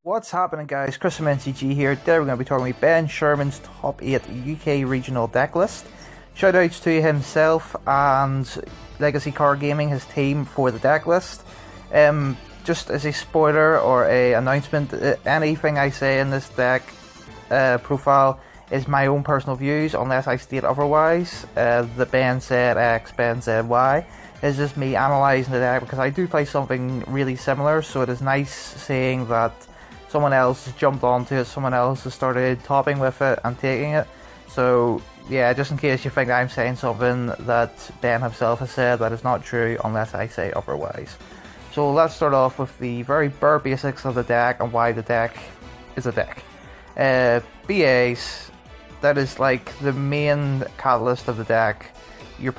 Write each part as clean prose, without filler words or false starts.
What's happening, guys? Chris from NCG here. Today we're going to be talking about Ben Sherman's top 8 UK regional deck list. Shoutouts to himself and Legacy Card Gaming, his team, for the deck list. Just as a spoiler or a announcement, anything I say in this deck profile is my own personal views unless I state otherwise. The Ben said X, Ben said Y. It's just me analysing the deck because I do play something really similar, so it is nice seeing that someone else has jumped onto it, someone else has started topping with it and taking it. So yeah, just in case you think I'm saying something that Ben himself has said, that is not true unless I say otherwise. So let's start off with the very bare basics of the deck and why the deck is a deck. BAs, that is like the main catalyst of the deck. He's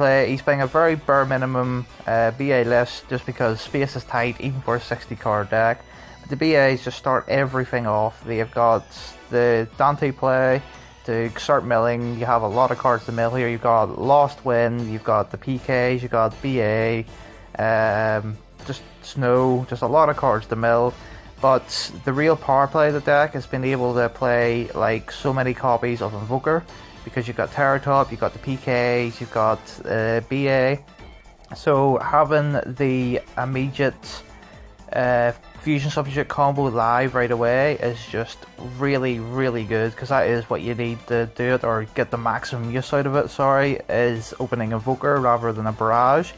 playing a very bare minimum BA list just because space is tight even for a 60 card deck. The BAs just start everything off. They've got the Dante play to start milling. You have a lot of cards to mill here. You've got Lost Wind, you've got the PKs, you've got BA, just Snow, just a lot of cards to mill. But the real power play of the deck has been able to play like so many copies of Invoker, because you've got Terratop, you've got the PKs, you've got BA. So having the immediate fusion substitute combo live right away is just really good, because that is what you need to do it, or get the maximum use out of it, is opening Invoker rather than a Barrage.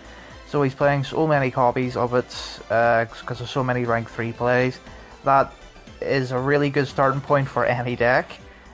So he's playing so many copies of it because there's so many rank 3 plays. That is a really good starting point for any deck.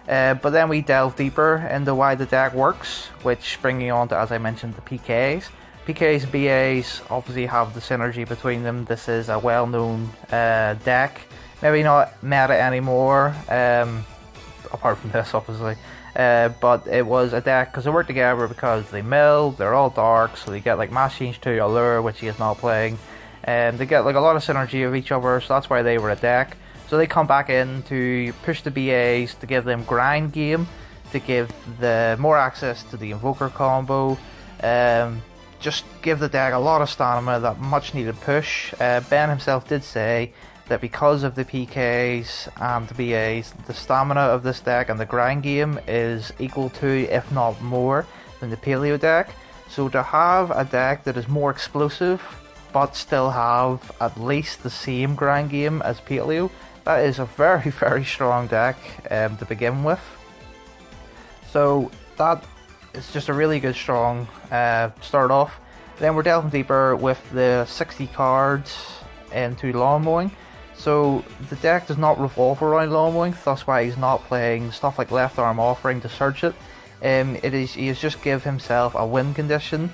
But then we delve deeper into why the deck works, which bringing on to, as I mentioned, the PKs. PKs and BAs obviously have the synergy between them. This is a well-known deck, maybe not meta anymore, apart from this obviously, but it was a deck because they work together because they mill, they're all dark, so they get like Mass Change 2 Allure, which he is not playing, and they get like a lot of synergy of each other, so that's why they were a deck. So they come back in to push the BAs to give them grind game, to give the more access to the Invoker combo, just give the deck a lot of stamina, that much needed push. Ben himself did say that because of the PKs and the BAs, the stamina of this deck and the grind game is equal to, if not more, than the Paleo deck. So to have a deck that is more explosive but still have at least the same grind game as Paleo, that is a very strong deck to begin with. So that it's just a really good strong start off. Then we're delving deeper with the 60 cards into lawn mowing. So the deck does not revolve around lawn mowing, that's why he's not playing stuff like Left Arm Offering to search it. He has just give himself a win condition.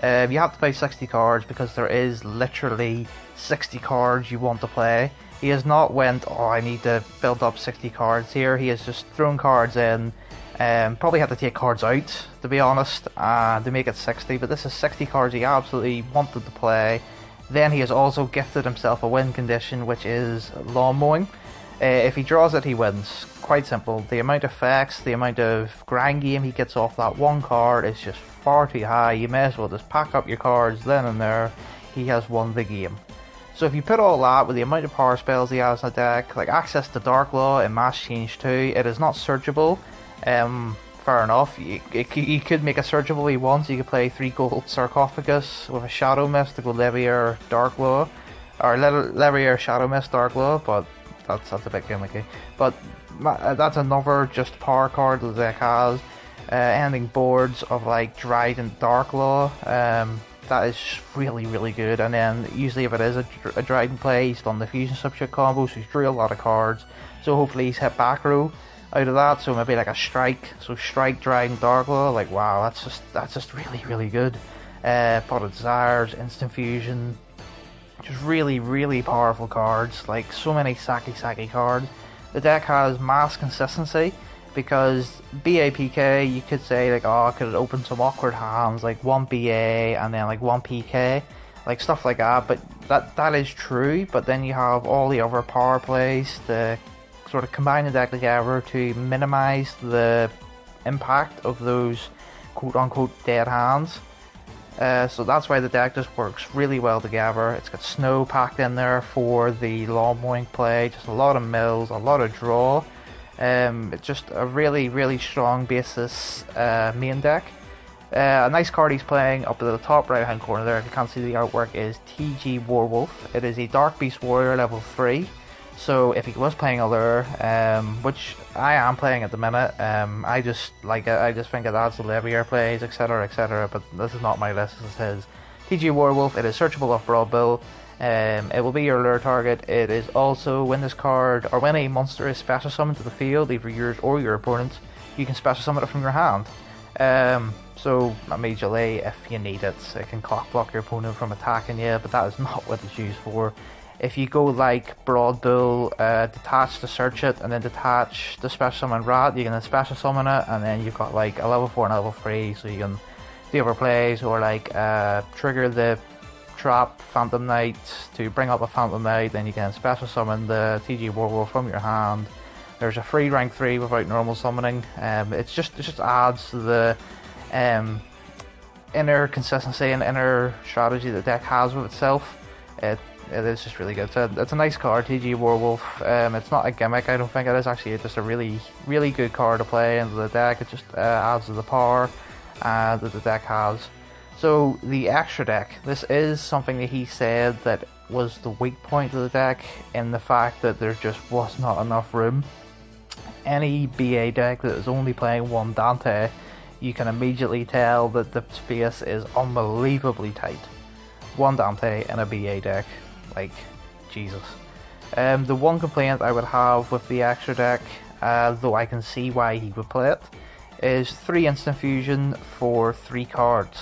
You have to play 60 cards because there is literally 60 cards you want to play. He has not went, oh, I need to build up 60 cards here. He has just thrown cards in. Probably had to take cards out, to be honest, to make it 60, but this is 60 cards he absolutely wanted to play. Then he has also gifted himself a win condition, which is lawn mowing. If he draws it, he wins. Quite simple. The amount of effects, the amount of grind game he gets off that one card is just far too high. You may as well just pack up your cards then and there. He has won the game. So if you put all that with the amount of power spells he has in the deck, like access to Dark Law and Mass Change 2, it is not searchable. Fair enough, you could make a searchable he wants. You could play 3 gold Sarcophagus with a Shadow Mist to go Levier Dark Law, or Levier Shadow Mist Dark Law, but that's a bit gimmicky. But that's another just power card the deck has. Ending boards of like Dried and Dark Law, that is really good. And then usually if it is a Dried play, he's done the fusion substitute combo, so he's drew a lot of cards. So hopefully he's hit back row out of that, so maybe like a Strike, so Strike, Dried and Dark Law, like wow, that's just really good. Pot of Desires, Instant Fusion, just really powerful cards, like so many sacky cards. The deck has mass consistency, because BAPK, you could say like, oh, could it open some awkward hands, like 1 BA and then like 1 PK, like stuff like that, but that is true, but then you have all the other power plays to sort of combine the deck together to minimize the impact of those quote-unquote dead hands. So that's why the deck just works really well together. It's got snow packed in there for the lawn mowing play, just a lot of mills, a lot of draw. It's just a really, really strong basis main deck. A nice card he's playing up at the top right hand corner there, if you can't see the artwork, is TG Warwolf. It is a Dark Beast Warrior level 3. So if he was playing other, which I am playing at the minute, I just like it. I just think it adds the levier plays, etc, etc. But this is not my list, this is his. TG Warwolf, it is searchable off Broad Bill. It will be your lure target. It is also, when this card, or when a monster is special summoned to the field, either yours or your opponent's, you can special summon it from your hand. So immediately, if you need it, it can cock block your opponent from attacking you, but that is not what it's used for. If you go like Broad Bull, detach to search it, and then detach the special summon rat, you can then special summon it, and then you've got like a level 4 and a level 3, so you can do other plays, or like trigger the trap Phantom Knight to bring up a Phantom Knight, then you can special summon the TG Warwolf from your hand. There's a free rank 3 without normal summoning. It just adds the inner consistency and inner strategy the deck has with itself. It is just really good. It's a nice card, TG Warwolf. It's not a gimmick, I don't think it is. Actually, it's just a really, really good card to play into the deck. It just adds to the power that the deck has. So the extra deck, this is something that he said that was the weak point of the deck, in the fact that there just was not enough room. Any BA deck that is only playing one Dante, you can immediately tell that the space is unbelievably tight. One Dante in a BA deck, like, Jesus. The one complaint I would have with the extra deck, though I can see why he would play it, is 3 instant fusion for 3 cards,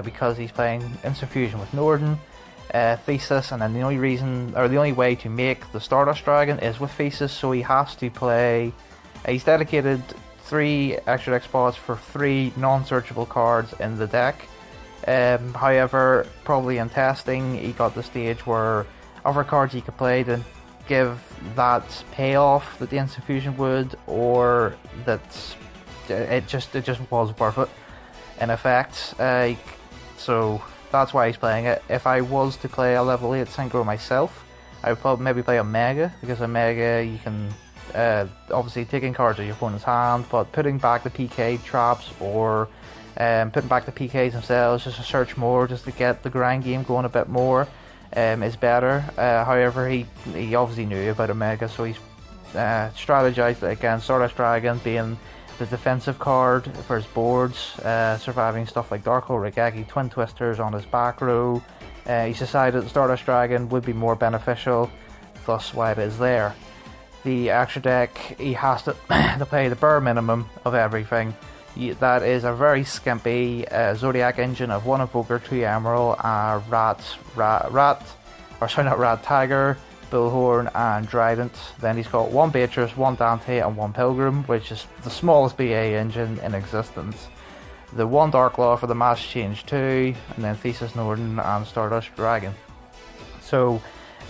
because he's playing instant fusion with Norden, Thesis, and then the only reason, or the only way to make the Stardust Dragon is with Thesis, so he has to play, he's dedicated 3 extra deck spots for 3 non-searchable cards in the deck. However, probably in testing, he got the stage where other cards he could play to give that payoff that the instant fusion would, or that it just was worth it in effect. So that's why he's playing it. If I was to play a level 8 synchro myself, I would probably maybe play Omega, because Omega you can obviously taking cards out of your opponent's hand, but putting back the PK traps, or putting back the PKs themselves just to search more, just to get the grind game going a bit more, is better. However, he obviously knew about Omega, so he's strategized against Stardust Dragon being the defensive card for his boards, surviving stuff like Dark Hole Regeki, Twin Twisters on his back row. He's decided that Stardust Dragon would be more beneficial, thus why it is there. The extra deck, he has to, to play the bare minimum of everything. That is a very skimpy Zodiac engine of 1 Invoker, 2 Emerald, Tiger, Bullhorn, and Trident. Then he's got 1 Beatrice, 1 Dante, and 1 Pilgrim, which is the smallest BA engine in existence. The 1 Dark Law for the Mass Change 2, and then Thesis Norden and Stardust Dragon. So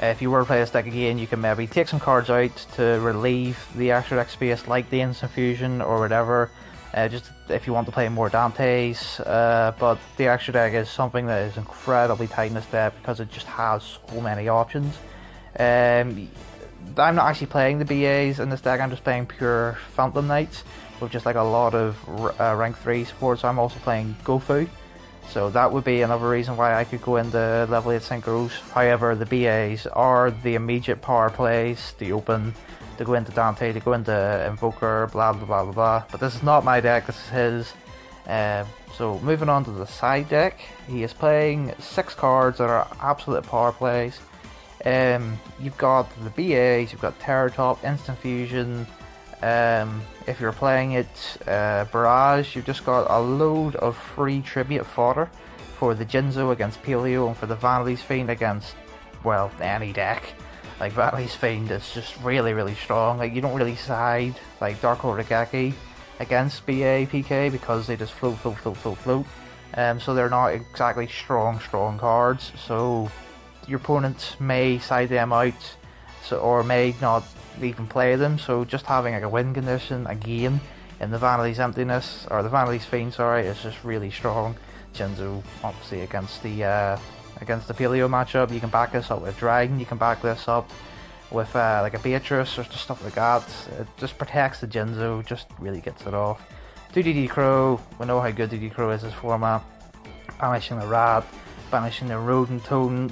if you were to play this deck again, you can maybe take some cards out to relieve the extra deck space, like the Instant Fusion or whatever, just if you want to play more Dantes, but the extra deck is something that is incredibly tight in this deck because it just has so many options. I'm not actually playing the BAs in this deck, I'm just playing pure Phantom Knights with just like a lot of rank 3 support, so I'm also playing Gofu. So that would be another reason why I could go into level 8 synchros. However, the BAs are the immediate power plays, the open, to go into Dante, to go into Invoker, blah blah blah blah blah. But this is not my deck, this is his. So moving on to the side deck, he is playing 6 cards that are absolute power plays. You've got the BAs, you've got Terror Top, Instant Fusion. If you're playing it Barrage, you've just got a load of free tribute fodder for the Jinzo against Paleo, and for the Vanity's Fiend against, well, any deck. Like, Vanity's Fiend is just really, really strong. Like, you don't really side like Dark Hole Regeki against BA PK because they just float. So they're not exactly strong cards. So your opponent may side them out, or may not even play them. So just having like a win condition again in the Vanity's Emptiness, or the Vanity's Fiend, sorry, is just really strong. Jinzo, obviously, against the Paleo matchup. You can back this up with Dragon, you can back this up with like a Beatrice or just stuff like that. It just protects the Jinzo, just really gets it off. 2 DD Crow, we know how good DD Crow is this format. Banishing the Rat, banishing the Rodent Totem,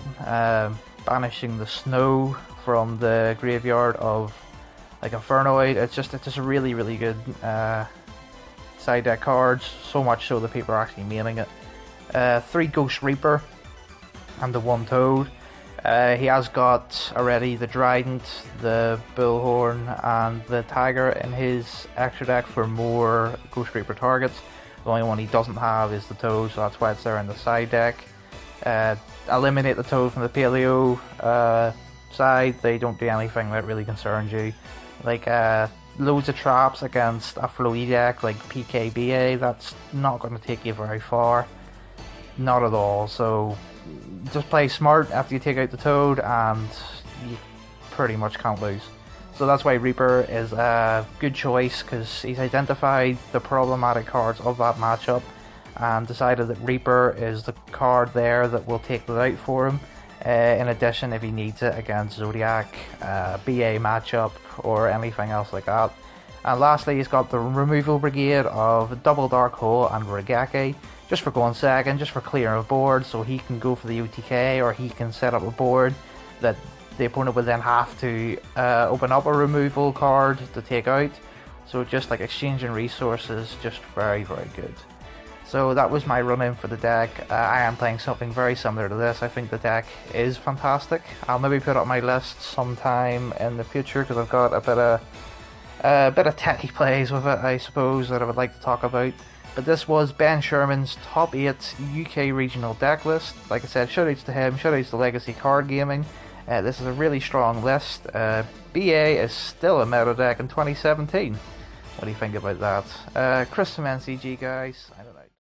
banishing the Snow from the graveyard of like Infernoid. It's just a really, really good side deck cards, so much so that people are actually maining it. 3 Ghost Reaper and the 1 Toad. He has got already the Trident, the Bullhorn and the Tiger in his extra deck for more Ghost Reaper targets. The only one he doesn't have is the Toad, so that's why it's there in the side deck. Eliminate the Toad from the Paleo side. They don't do anything that really concerns you. Like loads of traps against a floaty deck like PKBA, that's not going to take you very far. Not at all, so just play smart after you take out the Toad and you pretty much can't lose. So that's why Reaper is a good choice, because he's identified the problematic cards of that matchup and decided that Reaper is the card there that will take that out for him. In addition, if he needs it against Zodiac, BA matchup or anything else like that. And lastly, he's got the removal brigade of Double Dark Hole and Regaki, just for going second, just for clearing a board, so he can go for the UTK, or he can set up a board that the opponent would then have to open up a removal card to take out. So just like exchanging resources, just very, very good. So that was my run-in for the deck. I am playing something very similar to this. I think the deck is fantastic. I'll maybe put up my list sometime in the future, because I've got a bit of techie plays with it, I suppose, that I would like to talk about. But this was Ben Sherman's top 8 UK regional deck list. Like I said, shoutouts to him, shoutouts to Legacy Card Gaming. This is a really strong list. BA is still a meta deck in 2017. What do you think about that? Chris from NCG, guys. I don't know.